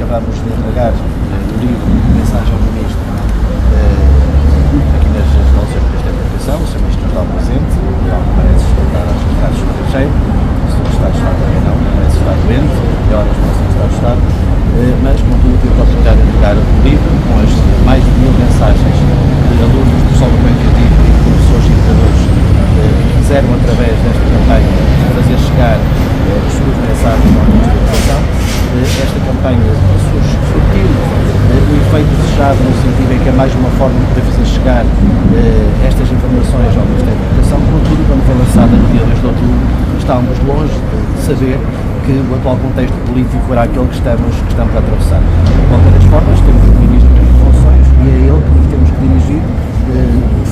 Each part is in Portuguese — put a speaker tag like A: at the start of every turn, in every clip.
A: vamos entregar o livro Mensagem ao Ministro aqui nas nossas secretarias de Educação. O Sr. Ministro está presente, ele parece estar aos estados do estrangeiro, o Sr. Estado de Estado também não, parece estar doente, é hora para o Sr. Estado de Estado, mas contudo tive a oportunidade de entregar o livro com as mais de 1000 mensagens de alunos do pessoal do Banco Cativo e de professores e educadores que quiseram, através desta campanha, fazer chegar as suas mensagens ao Ministro da Educação. Esta campanha surtiu o efeito desejado no sentido em que é mais uma forma de poder fazer chegar estas informações ao Ministério da Educação. Contudo, quando foi lançada no dia 2 de outubro, estávamos longe de saber que o atual contexto político era aquele que estamos a atravessar. De qualquer das formas, temos um Ministro em funções e é ele que nos temos que dirigir,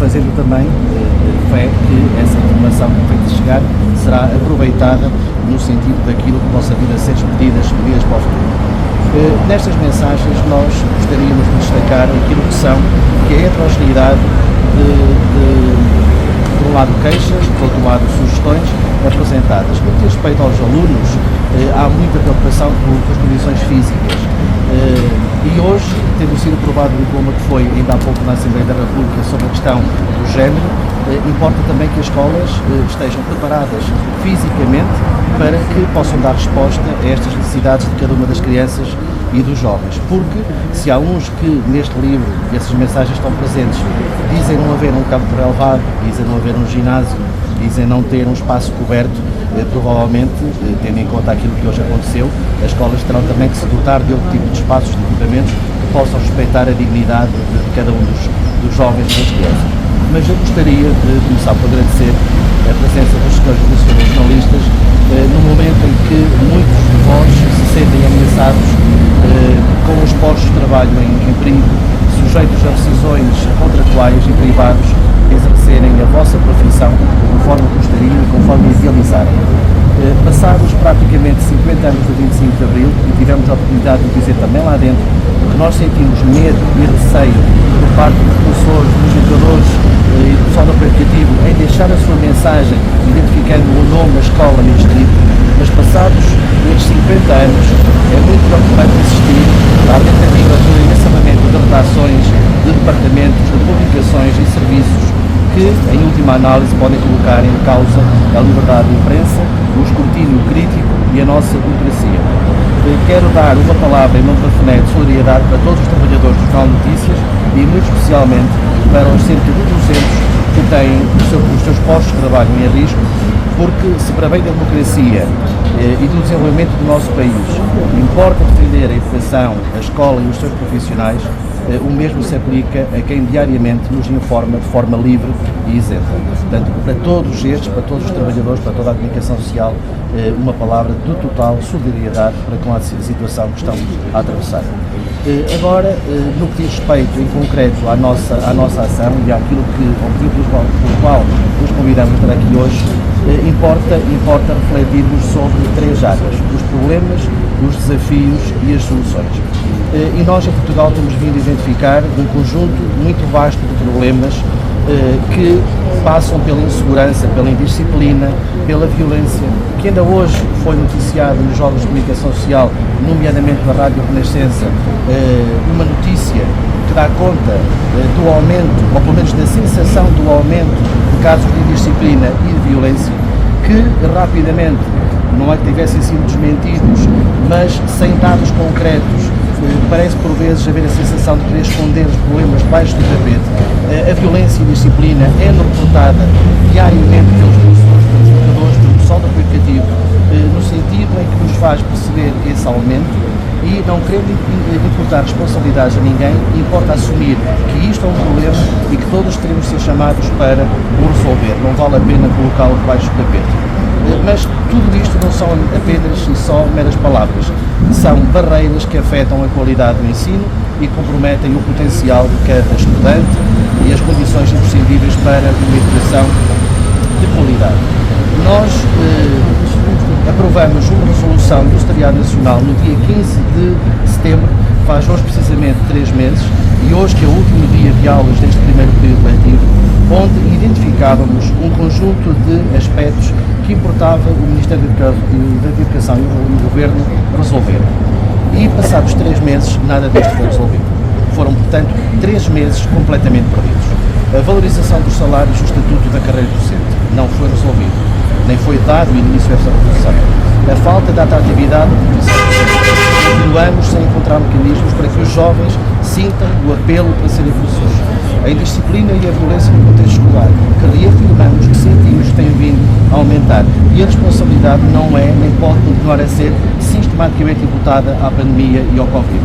A: fazendo também fé que essa informação que foi de chegar será aproveitada no sentido daquilo que possa vir a ser medidas para o futuro. Nestas mensagens nós gostaríamos de destacar aquilo que é a heterogeneidade por um lado queixas, por outro lado sugestões apresentadas. No que diz respeito aos alunos, há muita preocupação com as condições físicas. E hoje, tendo sido aprovado o diploma que foi ainda há pouco na Assembleia da República sobre a questão do género, importa também que as escolas estejam preparadas fisicamente para que possam dar resposta a estas necessidades de cada uma das crianças e dos jovens, porque se há uns que neste livro, e essas mensagens estão presentes, dizem não haver um campo de relevado, dizem não haver um ginásio, dizem não ter um espaço coberto, provavelmente, tendo em conta aquilo que hoje aconteceu, as escolas terão também que se dotar de outro tipo de espaços, de equipamentos que possam respeitar a dignidade de cada um dos jovens e das crianças. Mas eu gostaria de começar por agradecer a presença dos senhores jornalistas no momento em que muitos de vós se sentem ameaçados com os postos de trabalho em perigo, sujeitos a decisões contratuais e privados exercerem a vossa profissão conforme gostariam e conforme idealizarem. Passados praticamente 50 anos do 25 de Abril, e tivemos a oportunidade de dizer também lá dentro que nós sentimos medo e receio por parte dos professores, dos educadores e do pessoal do aplicativo em deixar a sua mensagem identificando o nome da escola neste livro, mas passados estes 50 anos é muito preocupante existir a tentativa de encerramento de redações, de departamentos, de publicações e serviços que, em última análise, podem colocar em causa a liberdade de imprensa, o escrutínio crítico e a nossa democracia. Quero dar uma palavra em nome da FNED de solidariedade para todos os trabalhadores do Jornal Notícias e, muito especialmente, para os cerca de 200 que têm os seus postos de trabalho em risco, porque, se para bem da democracia e do desenvolvimento do nosso país importa defender a educação, a escola e os seus profissionais, o mesmo se aplica a quem diariamente nos informa de forma livre e isenta. Portanto, para todos estes, para todos os trabalhadores, para toda a comunicação social, uma palavra de total solidariedade para com a situação que estamos a atravessar. Agora, no que diz respeito em concreto à nossa ação e àquilo que, ao motivo pelo qual nos convidamos a estar aqui hoje, importa refletirmos sobre 3 áreas: os problemas, os desafios e as soluções. E nós em Portugal temos vindo a identificar um conjunto muito vasto de problemas que passam pela insegurança, pela indisciplina, pela violência, que ainda hoje foi noticiado nos jogos de comunicação social, nomeadamente na Rádio Renascença, uma notícia que dá conta do aumento, ou pelo menos da sensação do aumento de casos de indisciplina e de violência, que rapidamente, não é que tivessem sido desmentidos, mas sem dados concretos, parece por vezes haver a sensação de querer esconder os problemas debaixo do tapete. A violência e a disciplina é reportada diariamente pelos professores, pelos educadores, pelo pessoal do aplicativo, no sentido em que nos faz perceber esse aumento e, não querendo imputar responsabilidades a ninguém, importa assumir que isto é um problema e que todos teremos de ser chamados para o resolver. Não vale a pena colocá-lo debaixo do tapete. Mas tudo isto não são apenas e só meras palavras, são barreiras que afetam a qualidade do ensino e comprometem o potencial de cada estudante e as condições imprescindíveis para uma educação de qualidade. Nós aprovamos uma resolução do Secretariado Nacional no dia 15 de setembro, faz hoje precisamente 3 meses, e hoje que é o último dia de aulas deste primeiro período letivo, onde identificávamos um conjunto de aspectos que importava o Ministério da Educação e o Governo resolver. E passados 3 meses, nada disto foi resolvido. Foram, portanto, 3 meses completamente perdidos. A valorização dos salários, o estatuto da carreira docente, não foi resolvido, nem foi dado início a essa revolução. A falta de atratividade da profissão docente. Continuamos sem encontrar mecanismos para que os jovens sintam o apelo para serem professores. A indisciplina e a violência no contexto escolar, que reafirmamos que sentimos que têm vindo a aumentar, e a responsabilidade não é, nem pode continuar a ser sistematicamente imputada à pandemia e ao Covid.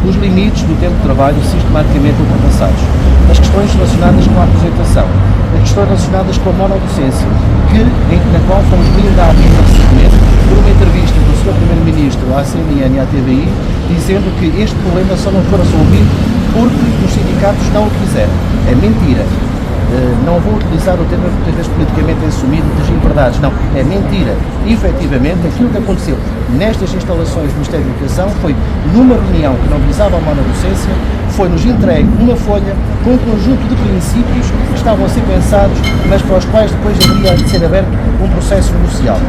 A: Os limites do tempo de trabalho sistematicamente ultrapassados, as questões relacionadas com a apresentação, as questões relacionadas com a monodocência, na qual fomos blindados recentemente por uma entrevista do Sr. Primeiro-Ministro à CNN e à TVI, dizendo que este problema só não foi resolvido porque os sindicatos não o quiseram. É mentira. Não vou utilizar o termo muitas vezes politicamente assumido de inverdades, não, é mentira. Efetivamente, aquilo que aconteceu nestas instalações do Ministério da Educação foi, numa reunião que não visava a monodocência, foi-nos entregue uma folha com um conjunto de princípios que estavam a ser pensados, mas para os quais depois haveria de ser aberto um processo negocial.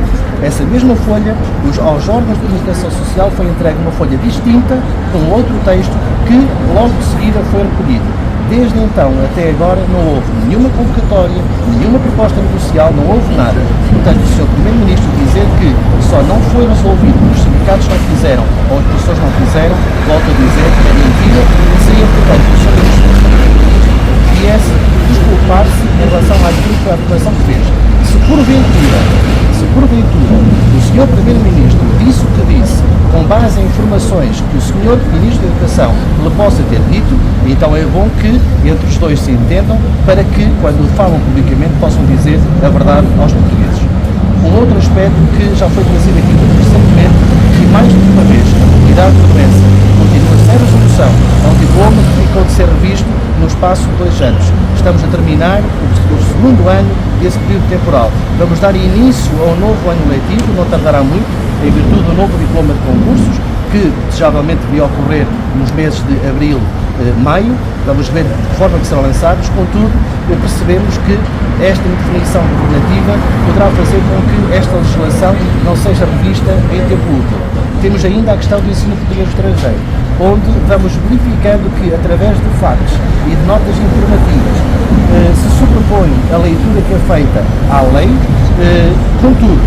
A: Essa mesma folha, aos órgãos de comunicação social, foi entregue uma folha distinta, com outro texto, que logo de seguida foi recolhido. Desde então até agora não houve nenhuma convocatória, nenhuma proposta negocial, não houve nada. Portanto, o Sr. Primeiro-Ministro dizer que só não foi resolvido porque os sindicatos não quiseram ou as pessoas não quiseram, volto a dizer que é mentira, seria importante que o Sr. Ministro viesse desculpar-se em relação àquilo que a população fez. Se porventura o Sr. Primeiro-Ministro disse o que disse com base em informações que o Sr. Ministro da Educação lhe possa ter dito, então é bom que entre os dois se entendam para que, quando falam publicamente, possam dizer a verdade aos portugueses. Um outro aspecto que já foi trazido aqui muito recentemente, que mais do que uma vez a comunidade de doença continua sem resolução a um diploma que ficou de ser revisto no espaço de 2 anos. Estamos a terminar o segundo ano desse período temporal. Vamos dar início ao novo ano letivo, não tardará muito, em virtude do novo diploma de concursos, que desejavelmente devia ocorrer nos meses de abril, maio. Vamos ver de forma que serão lançados. Contudo, percebemos que esta indefinição governativa poderá fazer com que esta legislação não seja revista em tempo útil. Temos ainda a questão do ensino português estrangeiro, onde vamos verificando que, através de factos e de notas informativas, se sobrepõe a leitura que é feita à lei. Contudo,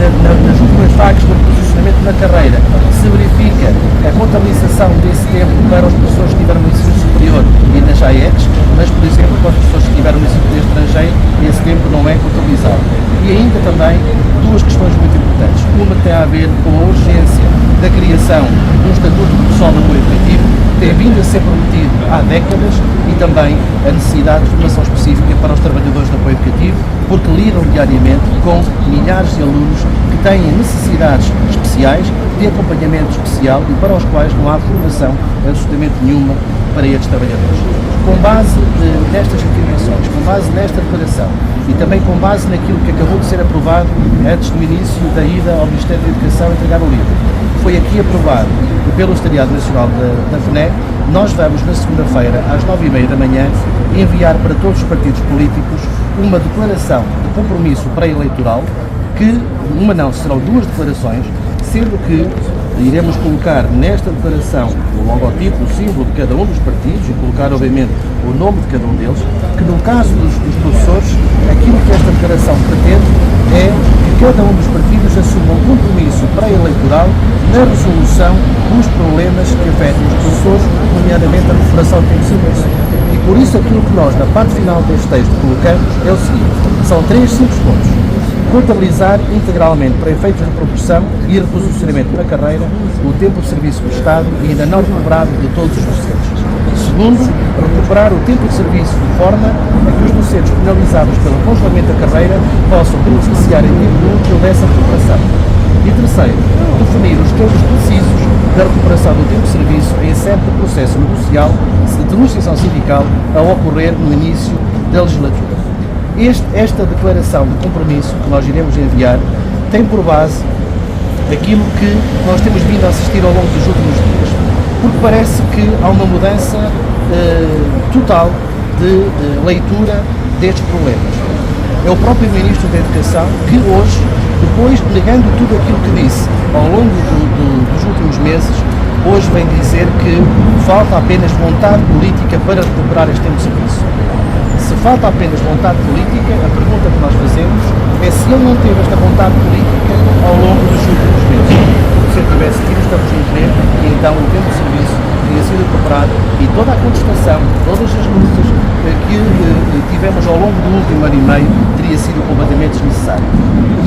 A: nas últimas fases do posicionamento na carreira, se verifica a contabilização desse tempo para os professores que estiveram no ensino superior e nas AECs, mas, por exemplo, para os professores que estiveram no ensino superior estrangeiro, esse tempo não é contabilizado. E ainda também duas questões muito importantes. Uma que tem a ver com a urgência da criação de um estatuto do pessoal de apoio educativo, tem vindo a ser prometido há décadas, e também a necessidade de formação específica para os trabalhadores de apoio educativo, porque lidam diariamente com milhares de alunos que têm necessidades especiais, de acompanhamento especial e para os quais não há formação absolutamente nenhuma para estes trabalhadores. Com base nestas intervenções, com base nesta declaração e também com base naquilo que acabou de ser aprovado antes do início da ida ao Ministério da Educação entregar o livro, foi aqui aprovado pelo Secretariado Nacional da FNE, nós vamos na segunda-feira às 9h30 da manhã enviar para todos os partidos políticos uma declaração de compromisso pré-eleitoral, que serão 2 declarações, sendo que iremos colocar nesta declaração o logotipo, o símbolo de cada um dos partidos e colocar, obviamente, o nome de cada um deles, que no caso dos professores, aquilo que esta declaração pretende é que cada um dos partidos assuma um compromisso pré-eleitoral na resolução dos problemas que afetam os professores, nomeadamente a recuperação do tempo de serviço. E por isso aquilo que nós, na parte final deste texto, colocamos é o seguinte: são 3 simples pontos. Contabilizar integralmente para efeitos de proporção e reposicionamento na carreira o tempo de serviço prestado e ainda não recuperado de todos os docentes. Segundo, recuperar o tempo de serviço de forma a que os docentes penalizados pelo congelamento da carreira possam beneficiar em tempo útil dessa recuperação. E terceiro, definir os tempos precisos da recuperação do tempo de serviço em certo processo negocial de negociação sindical a ocorrer no início da legislatura. Esta declaração de compromisso que nós iremos enviar tem por base aquilo que nós temos vindo a assistir ao longo dos últimos dias, porque parece que há uma mudança total de leitura destes problemas. É o próprio Ministro da Educação que hoje Depois, negando tudo aquilo que disse ao longo dos últimos meses, hoje vem dizer que falta apenas vontade política para recuperar este tempo de serviço. Se falta apenas vontade política, a pergunta que nós fazemos é se ele não teve esta vontade política ao longo dos últimos meses. Porque se ele tivesse tido, estamos a entender que então o tempo de serviço teria sido recuperado e toda a contestação, todas as lutas que tivemos ao longo do último ano e meio teria sido completamente desnecessário.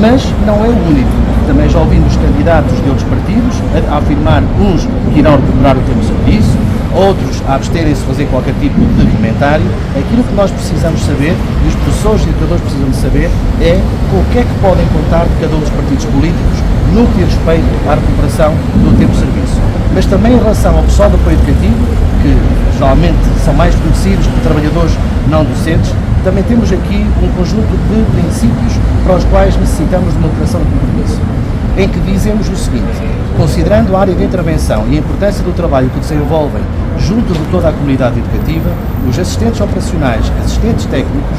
A: Mas não é o único. Também já ouvimos candidatos de outros partidos a afirmar uns que irão recuperar o tempo de serviço, outros a absterem-se de fazer qualquer tipo de comentário. Aquilo que nós precisamos saber, e os professores e educadores precisam de saber, é com o que é que podem contar de cada um dos partidos políticos no que diz respeito à recuperação do tempo de serviço. Mas também em relação ao pessoal do apoio educativo, que geralmente são mais conhecidos por trabalhadores não docentes, também temos aqui um conjunto de princípios para os quais necessitamos de uma operação de compromisso, em que dizemos o seguinte: considerando a área de intervenção e a importância do trabalho que desenvolvem junto de toda a comunidade educativa, os assistentes operacionais, assistentes técnicos,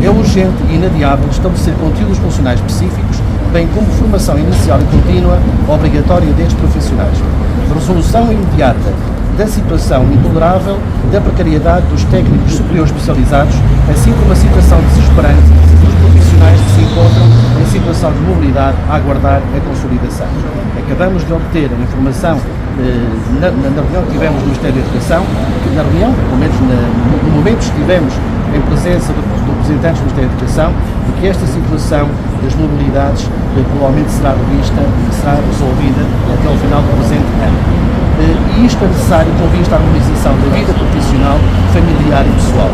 A: é urgente e inadiável estabelecer conteúdos funcionais específicos, bem como formação inicial e contínua obrigatória destes profissionais. Resolução imediata da situação intolerável da precariedade dos técnicos superiores especializados, assim como a situação desesperante dos profissionais que se encontram em situação de mobilidade a aguardar a consolidação. Acabamos de obter a informação na reunião que tivemos no Ministério da Educação, que na reunião, pelo menos no momento que estivemos em presença do representantes do Ministério da Educação, de que esta situação das mobilidades provavelmente será revista e será resolvida até ao final do presente ano. E isto é necessário com vista à harmonização da vida profissional, familiar e pessoal.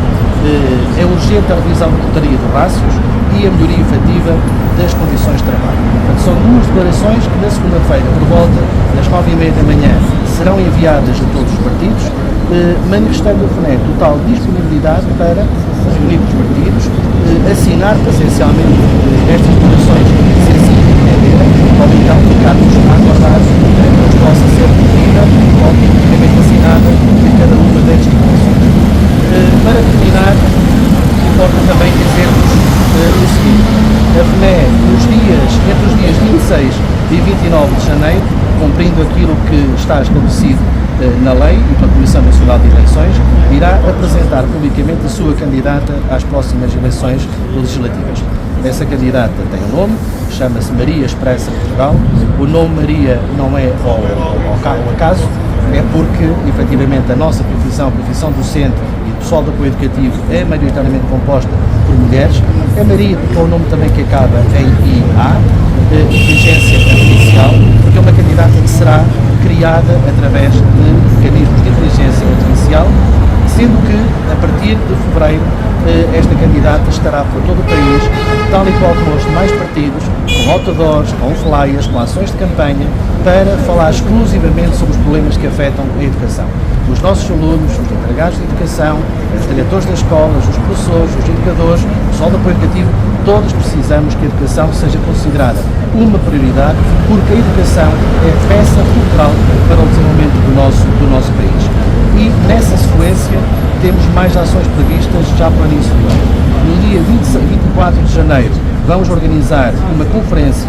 A: É urgente a revisão da portaria de rácios e a melhoria efetiva das condições de trabalho. Portanto, são duas declarações que na segunda-feira, por volta das 9h30 da manhã, serão enviadas a todos os partidos, manifestando a FNE total disponibilidade para reunir os partidos, assinar presencialmente estas declarações, se assim entenderem, ou então ficarmos a aguardar que nos possa ser cumprida ou tipicamente assinada de cada uma destas declarações. Para terminar, importa também dizermos o seguinte: a FNE, entre os dias 26 e 29 de janeiro, cumprindo aquilo que está estabelecido na lei e pela Comissão Nacional de Eleições, irá apresentar publicamente a sua candidata às próximas eleições legislativas. Essa candidata tem um nome, chama-se Maria Esperança Portugal. O nome Maria não é ao acaso, é porque, efetivamente, a nossa profissão, a profissão docente e do pessoal do apoio educativo é maioritariamente composta por mulheres. É Maria porque é o nome também que acaba em IA, Inteligência Artificial, porque é uma candidata que será criada através de mecanismos de inteligência artificial, sendo que, a partir de fevereiro, esta candidata estará por todo o país, tal e qual como os demais partidos, com outdoors, com flyers, com ações de campanha, para falar exclusivamente sobre os problemas que afetam a educação. Os nossos alunos, os encarregados de educação, os diretores das escolas, os professores, os educadores, o pessoal do apoio educativo, todos precisamos que a educação seja considerada uma prioridade, porque a educação é a peça fulcral para o desenvolvimento do nosso país. E, nessa sequência, temos mais ações previstas já para o início do ano. No dia 24 de janeiro, vamos organizar uma conferência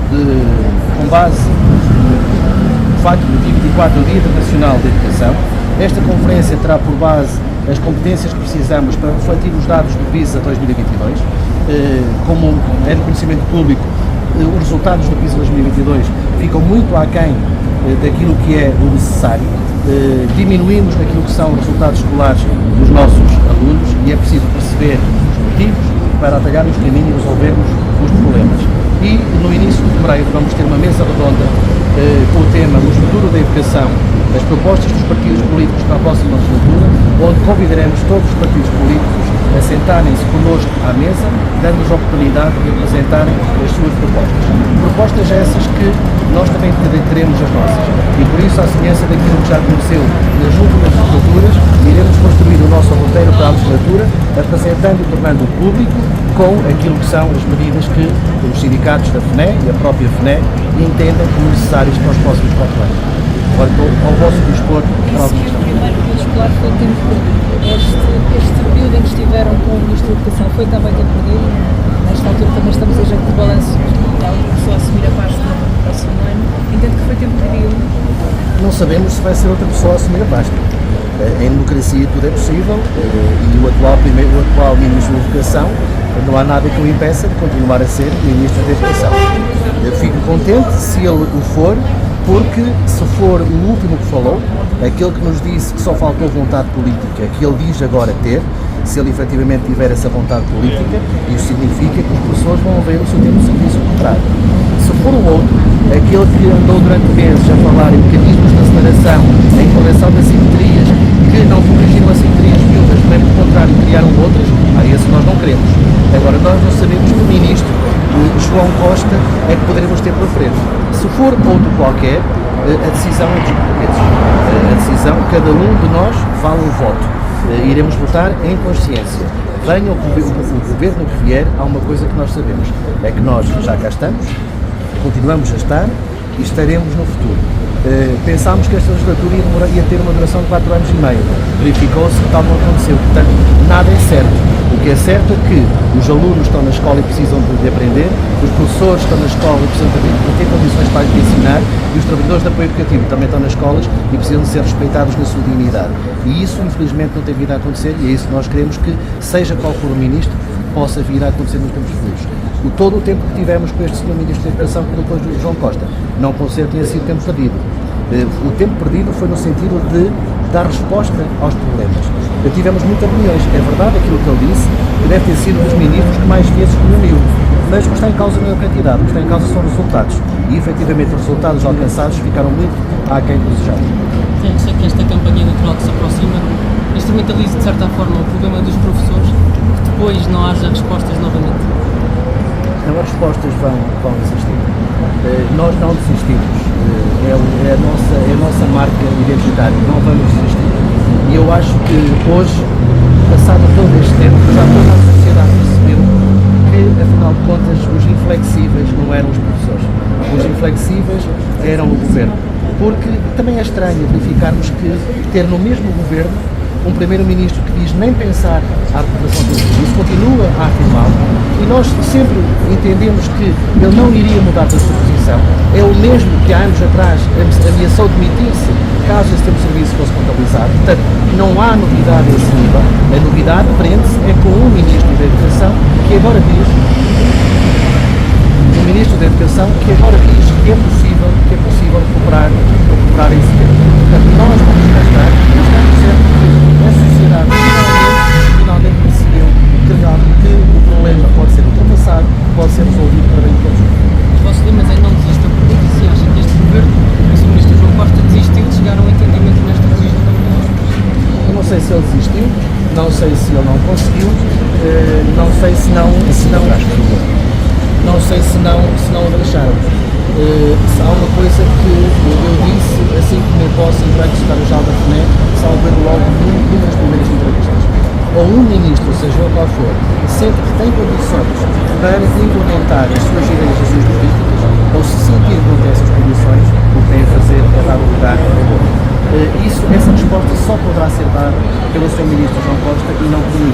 A: com base no facto de dia 24 é o Dia Internacional da Educação. Esta conferência terá por base as competências que precisamos para refletir os dados do PISA 2022. Como é de conhecimento público, os resultados do PISA 2022 ficam muito aquém daquilo que é o necessário. Diminuímos naquilo que são os resultados escolares dos nossos alunos e é preciso perceber os motivos para atalhar os caminhos e resolvermos os problemas. E no início de fevereiro vamos ter uma mesa redonda com o tema O Futuro da Educação, as propostas dos partidos políticos para a próxima legislatura, onde convidaremos todos os partidos políticos a sentarem-se connosco à mesa, dando-nos a oportunidade de apresentarem as suas propostas. Propostas essas que nós também teremos as nossas. E por isso, à semelhança daquilo que já aconteceu nas últimas legislaturas, iremos construir o nosso roteiro para a legislatura, apresentando e tornando público com aquilo que são as medidas que os sindicatos da FNE e a própria FNE entendem como necessárias para os próximos 4 anos. Agora estou ao vosso dispor para a questão.
B: O primeiro período escolar foi tempo perdido. Este período em que estiveram com o Ministro da Educação foi também tempo perdido. Nesta altura também estamos a jeito de balanço outra pessoa assumir a pasta no próximo ano, entendo que foi tempo perdido.
A: Não sabemos se vai ser outra pessoa a assumir a pasta. Em democracia tudo é possível e o atual Ministro da Educação não há nada que o impeça de continuar a ser Ministro da Educação. Eu fico contente se ele o for, porque se for o último que falou, aquele que nos disse que só faltou vontade política, que ele diz agora ter, se ele efetivamente tiver essa vontade política, isso significa que os professores vão ver o seu tempo de serviço contrário. Se for o outro, aquele que andou durante meses a falar em mecanismos de aceleração, em correção de assimetrias, que não corrigiram assimetrias nenhumas, bem pelo contrário, criaram outras, esse nós não queremos. Agora, nós não sabemos que o Ministro João Costa é que poderemos ter pela frente. Se for outro qualquer, a decisão é dos portugueses. A decisão, cada um de nós vale um voto. Iremos votar em consciência. Venha o governo que vier, há uma coisa que nós sabemos, é que nós já cá estamos, continuamos a estar e estaremos no futuro. Pensámos que esta legislatura ia ter uma duração de 4 anos e meio. Verificou-se que tal não aconteceu. Portanto, nada é certo. O que é certo é que os alunos estão na escola e precisam de aprender, os professores estão na escola e precisam de ter condições para lhes ensinar, e os trabalhadores de apoio educativo também estão nas escolas e precisam de ser respeitados na sua dignidade. E isso, infelizmente, não tem vindo a acontecer, e é isso que nós queremos que, seja qual for o Ministro, possa vir a acontecer nos tempos futuros. Todo o tempo que tivemos com este Sr. Ministro da Educação, com o Dr. João Costa, não considero que tenha sido tempo perdido. O tempo perdido foi no sentido de dar resposta aos problemas. Tivemos muitas reuniões, é verdade aquilo que ele disse, que deve ter sido dos ministros que mais vezes reuniu, mas o que está em causa não é a quantidade, o que está em causa são os resultados, e efetivamente os resultados alcançados ficaram muito aquém do desejado.
C: Sei que esta campanha eleitoral que se aproxima instrumentaliza de certa forma o problema dos professores, que depois não haja respostas novamente.
A: Não, as respostas vão existir. Nós não desistimos. É a nossa marca identitária. Não vamos desistir. E eu acho que hoje, passado todo este tempo, já toda a sociedade percebeu que, afinal de contas, os inflexíveis não eram os professores. Os inflexíveis eram o governo. Porque também é estranho verificarmos que ter no mesmo governo um primeiro-ministro que diz nem pensar a recuperação do serviço, continua a afirmá-lo, e nós sempre entendemos que ele não iria mudar da sua posição. É o mesmo que há anos atrás ameaçou demitir-se caso esse tempo de serviço fosse contabilizado. Portanto, não há novidade a esse nível. A novidade prende-se é com o Ministro da Educação, que agora diz, o Ministro da Educação, que agora diz que é possível recuperar esse tempo. Portanto, nós vamos gastar, estamos certo que a sociedade finalmente percebeu que o problema pode ser ultrapassado, pode ser resolvido para bem de todos.
C: Os vossos lemas é não desistam, porque se acha que este governo, o Sr. Ministro João Costa, desistiu de chegar a um entendimento nesta legislatura?
A: Eu não sei se ele desistiu, não sei se ele não conseguiu, não sei se não o deixaram. Há uma coisa que eu disse assim que me posso entrar que estar o Jalda Foné, salvando logo numa das primeiras entrevistas. Ou um ministro, seja ele qual for, sempre que tem condições para implementar as suas ideias, as suas políticas, ou se sentir que não tem essas condições, o que tem a fazer é dar o lugar ao outro. Essa resposta só poderá ser dada pelo Sr. Ministro João Costa e não por mim.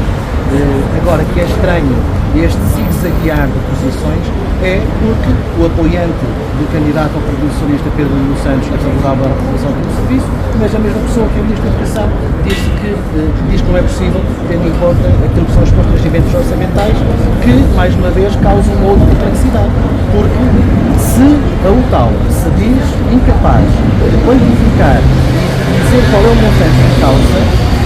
A: Agora, que é estranho este zigue-zaguear de posições é porque o apoiante do candidato ao Partido Socialista Pedro Nuno Santos é favorável à recuperação do serviço, mas a mesma pessoa que é Ministro da Educação diz que não é possível, tendo em conta aquilo que são os constrangimentos orçamentais, que, mais uma vez, causam uma outra complexidade. Porque se a UTAL se diz incapaz de quantificar e dizer qual é o montante em causa,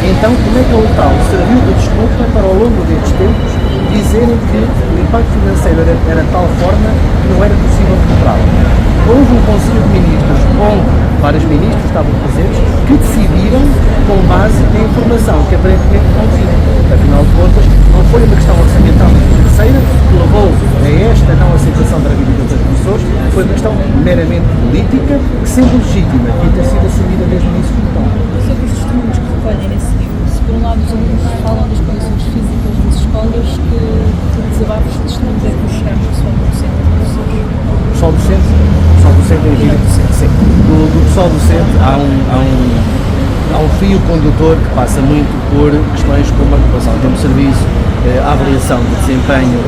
A: então como é que a UTAL serviu de desculpa para, ao longo destes tempos, dizerem que o impacto financeiro era de tal forma que não era possível recuperá-lo? Houve um Conselho de Ministros, onde vários ministros estavam presentes, que decidiram com base na informação que aparentemente não tinham. Afinal de contas, não foi uma questão orçamental e financeira que levou a esta não aceitação da reivindicação dos professores, foi uma questão meramente política, que sendo legítima e ter sido assumida desde o início do plano.
B: Sobre os testemunhos que recolhem nesse livro, se por um lado os alunos falam das condições físicas das escolas, que desabafos de testemunhos é que vos chegamos pessoal do centro de professores?
A: Pessoal docente? Pessoal docente é evidente. Sim. Do pessoal docente há um há um fio condutor que passa muito por questões como a ocupação do tempo de serviço, a avaliação do desempenho,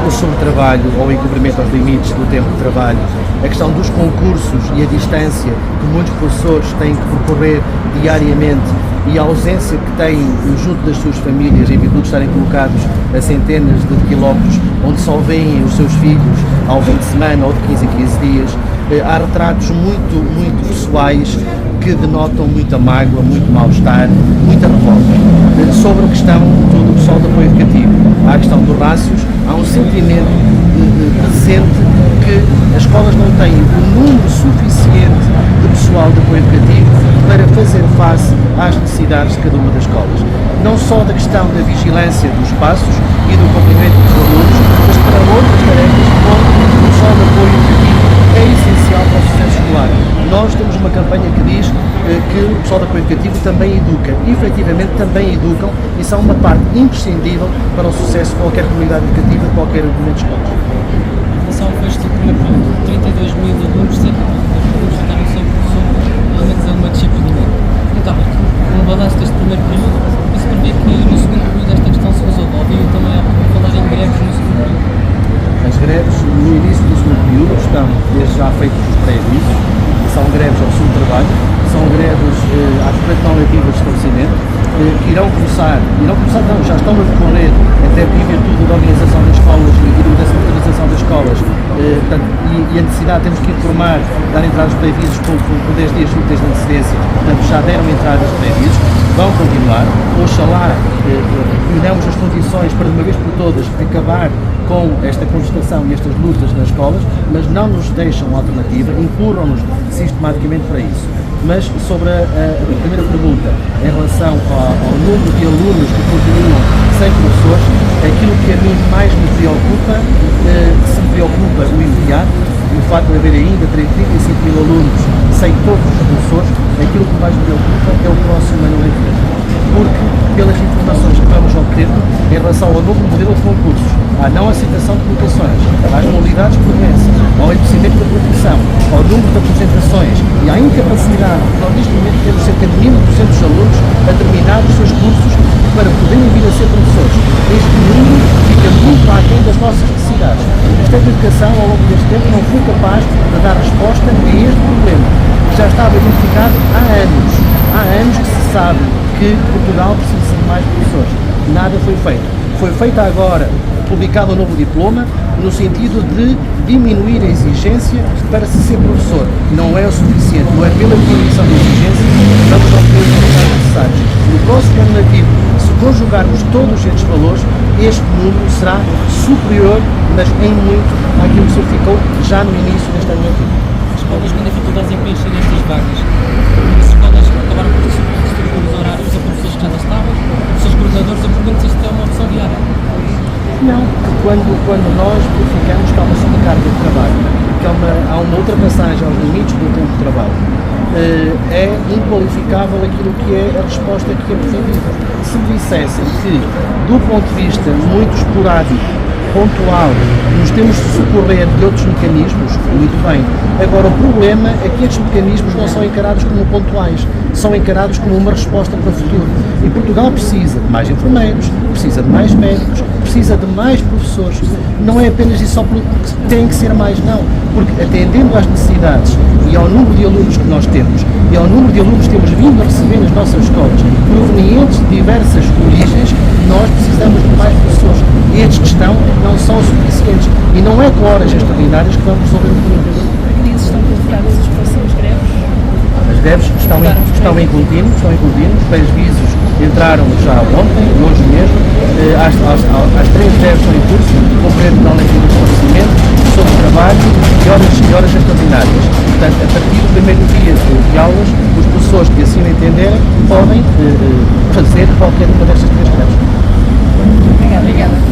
A: o sobretrabalho ou o incumprimento aos limites do tempo de trabalho, a questão dos concursos e a distância que muitos professores têm que percorrer diariamente e a ausência que têm junto das suas famílias em virtude de estarem colocados a centenas de quilómetros onde só veem os seus filhos ao fim de semana ou de 15 em 15 dias. Há retratos muito pessoais que denotam muita mágoa, muito mal-estar, muita revolta. Sobre a questão do pessoal de apoio educativo, há a questão dos rácios, há um sentimento presente que as escolas não têm o número suficiente de pessoal de apoio educativo para fazer face às necessidades de cada uma das escolas. Não só da questão da vigilância dos espaços e do cumprimento dos alunos, mas para outras tarefas como o pessoal de apoio educativo é essencial para o sucesso escolar. Nós temos uma campanha que diz que o pessoal de apoio educativo também educa. E, efetivamente, também educam e são uma parte imprescindível para o sucesso de qualquer comunidade educativa, de qualquer movimento de escolas.
C: A relação foi este primeiro período, 32 mil alunos, cerca de alunos ficaram sem professor, pelo menos é uma disciplina. Então, um balanço deste primeiro período, isso prevê que no segundo período esta questão se resolve. Ouviu também a falar em greves no segundo período.
A: As greves no início do segundo período estão desde já feitos os pré-avisos, são greves ao subtrabalho, são greves à corrente não ativa de estabelecimento, que irão começar não, já estão a decorrer até em virtude da organização das escolas e da centralização das escolas, e a necessidade, temos que informar, dar entradas de pré-avisos com 10 dias úteis de antecedência, portanto já deram entradas de pré-avisos, vão continuar, oxalá unamos as condições para de uma vez por todas acabar com esta contestação e estas lutas nas escolas, mas não nos deixam alternativa, empurram-nos sistematicamente para isso. Mas sobre a primeira pergunta, em relação ao número de alunos que continuam sem professores, aquilo que a mim mais me preocupa, se me preocupa o imediato, e o facto de haver ainda 35 mil alunos sem todos os professores, aquilo que mais me preocupa é o próximo ano letivo. Porque, pelas informações que vamos obtendo em relação ao novo modelo de concursos, à não aceitação de colocações, às modalidades por doença, ao envelhecimento da produção, ao número de apresentações e à incapacidade, nós neste momento temos cerca de 1.200 alunos a terminar os seus cursos para poderem vir a ser professores. Este número fica muito aquém das nossas necessidades. O Ministério da Educação, ao longo deste tempo, não foi capaz de dar resposta a este problema, que já estava identificado há anos. Há anos que se sabe que Portugal precisa de mais professores. Nada foi feito. Foi feito agora, publicado um novo diploma, no sentido de diminuir a exigência para se ser professor. Não é o suficiente, não é pela diminuição da exigência que vamos obter os resultados necessários. No próximo ano letivo, se conjugarmos todos estes valores, este número será superior, mas em muito, àquilo que se verificou já no início deste ano letivo.
C: As escolas com dificuldades em preencher estas vagas. As escolas acabaram por distribuir os horários a professores que já lá estavam, professores coordenadores, eu pergunto se isto é uma opção viável.
A: Não, quando nós verificamos que há uma sobrecarga de trabalho, que há uma ultrapassagem aos limites do tempo de trabalho, é inqualificável aquilo que é a resposta que é pretendida. Se me dissessem que, do ponto de vista muito esporádico, pontual, nos temos de socorrer de outros mecanismos, muito bem. Agora, o problema é que estes mecanismos não são encarados como pontuais, são encarados como uma resposta para o futuro. E Portugal precisa de mais enfermeiros, precisa de mais médicos, precisa de mais professores. Não é apenas isso só porque tem que ser mais, não. Porque atendendo às necessidades e ao número de alunos que nós temos, e ao número de alunos que temos vindo a receber nas nossas escolas, provenientes de diversas origens, nós precisamos de mais professores. E estes que estão não são suficientes. E não é com horas extraordinárias que vamos resolver o problema.
B: Que dias estão convocadas as próximas greves?
A: As greves estão em contínuo, os pré-avisos entraram já ontem, hoje mesmo, as 3 greves estão em curso, compreende não lei de esclarecimento, sobre trabalho e horas extraordinárias. Portanto, a partir do primeiro dia de aulas, os professores que assim o entenderem podem fazer qualquer uma destas 3 greves.
B: Obrigada.